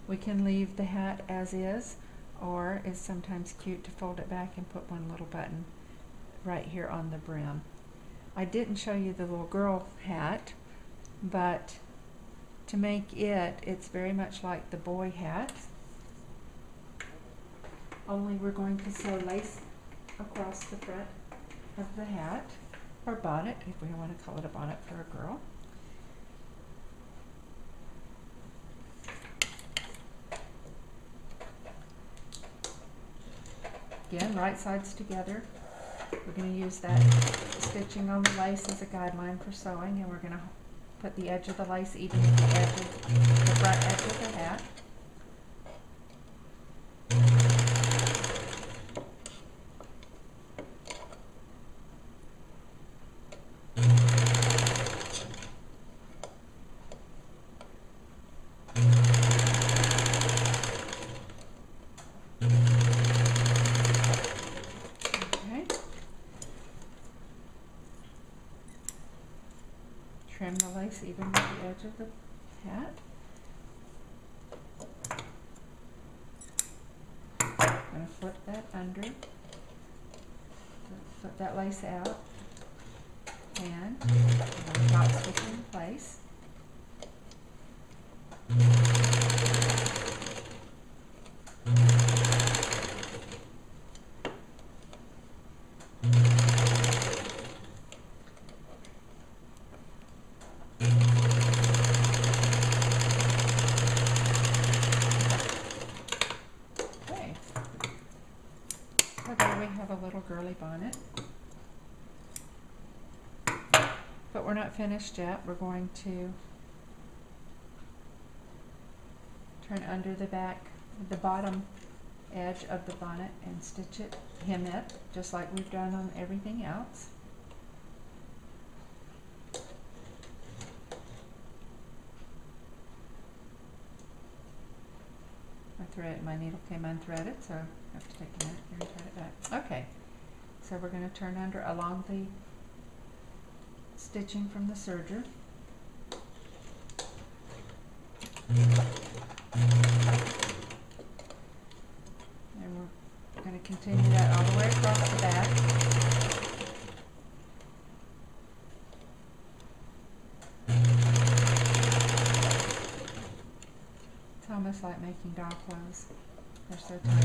We can leave the hat as is, or it's sometimes cute to fold it back and put one little button right here on the brim. I didn't show you the little girl hat, but to make it, it's very much like the boy hat, only we're going to sew lace across the front of the hat, or bonnet, if we want to call it a bonnet for a girl. Again, right sides together. We're going to use that stitching on the lace as a guideline for sewing, and we're going to put the edge of the lace even with the edge of the front edge of the hat. Trim the lace even with the edge of the hat. I'm going to flip that under, flip that lace out, and top stitch in place. Girly bonnet. But we're not finished yet. We're going to turn under the back, the bottom edge of the bonnet, and stitch it, hem it, just like we've done on everything else. My needle came unthreaded, so I have to take a minute here and thread it back. Okay. So we're going to turn under along the stitching from the serger. And we're going to continue that all the way across the back. It's almost like making doll clothes. They're so tiny.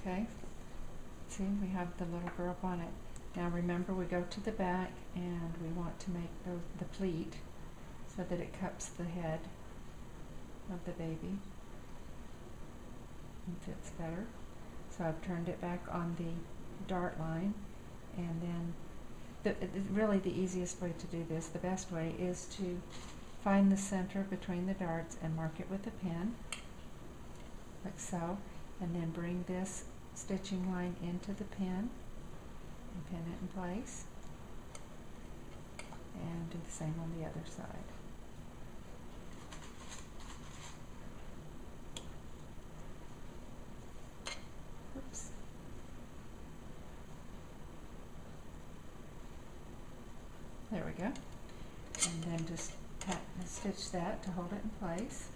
Okay, see, we have the little girl bonnet. Now remember, we go to the back and we want to make the pleat so that it cups the head of the baby and fits better. So I've turned it back on the dart line, and then really the easiest way to do this, the best way, is to find the center between the darts and mark it with a pin, like so, and then bring this stitching line into the pin and pin it in place, and do the same on the other side. Oops. There we go. And then just stitch that to hold it in place.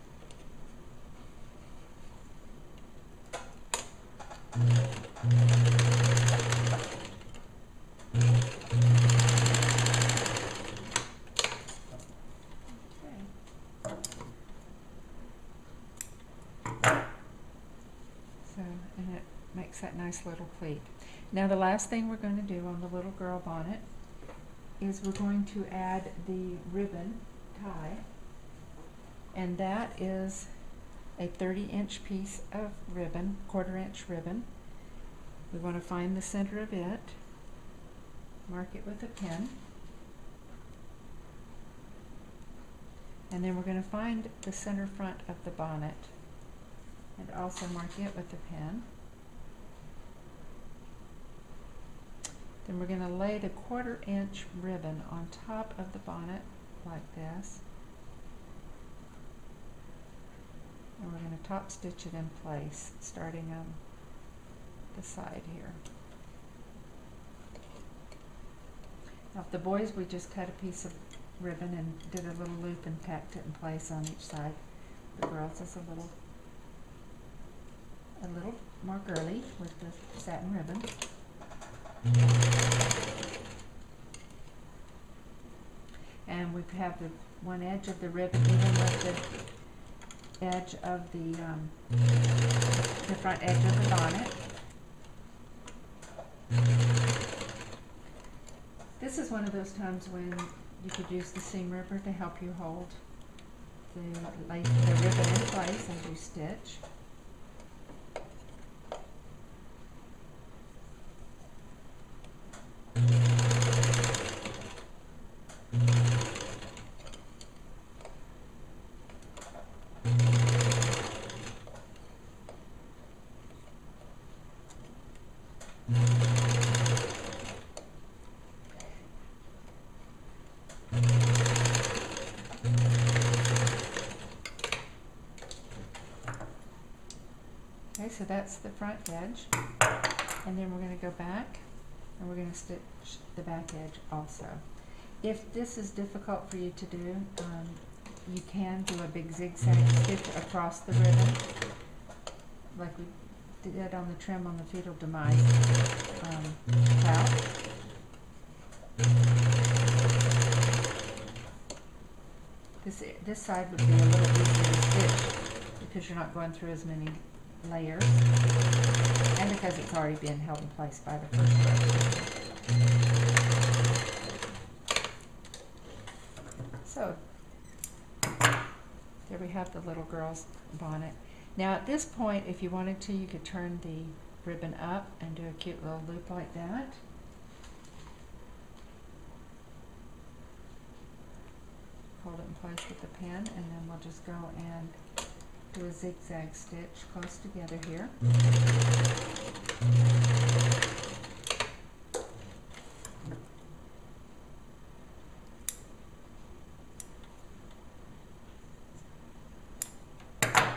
And it makes that nice little pleat. Now the last thing we're going to do on the little girl bonnet is we're going to add the ribbon tie, and that is a 30-inch piece of ribbon, quarter-inch ribbon. We want to find the center of it, mark it with a pin, and then we're going to find the center front of the bonnet and also mark it with a pin. Then we're going to lay the 1/4 inch ribbon on top of the bonnet like this. And we're going to top stitch it in place, starting on the side here. Now for the boys, we just cut a piece of ribbon and did a little loop and tacked it in place on each side. The girls is a little more girly with the satin ribbon. And we have the one edge of the ribbon even with the edge of the front edge of the bonnet. This is one of those times when you could use the seam ripper to help you hold the ribbon in place as you stitch. Okay, so that's the front edge, and then we're going to go back and we're going to stitch the back edge also. If this is difficult for you to do, you can do a big zigzag stitch across the ribbon, like we did on the trim on the fetal demise pouch. This side would be a little easier to stitch because you're not going through as many layers, and because it's already been held in place by the first row. So there we have the little girl's bonnet. Now at this point, if you wanted to, you could turn the ribbon up and do a cute little loop like that. Hold it in place with the pen, and then we'll just go and do a zigzag stitch close together here.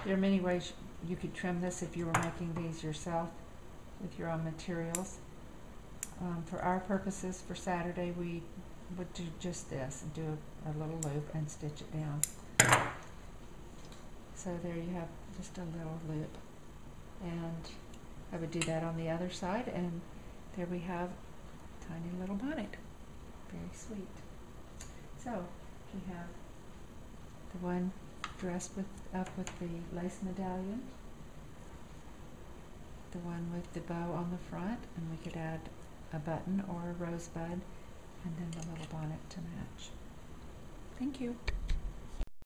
There are many ways you could trim this if you were making these yourself with your own materials. For our purposes for Saturday, we would do just this and do a little loop and stitch it down. So there you have just a little loop, and I would do that on the other side, and there we have a tiny little bonnet. Very sweet. So we have the one dressed up with the lace medallion, the one with the bow on the front, and we could add a button or a rosebud, and then the little bonnet to match. Thank you.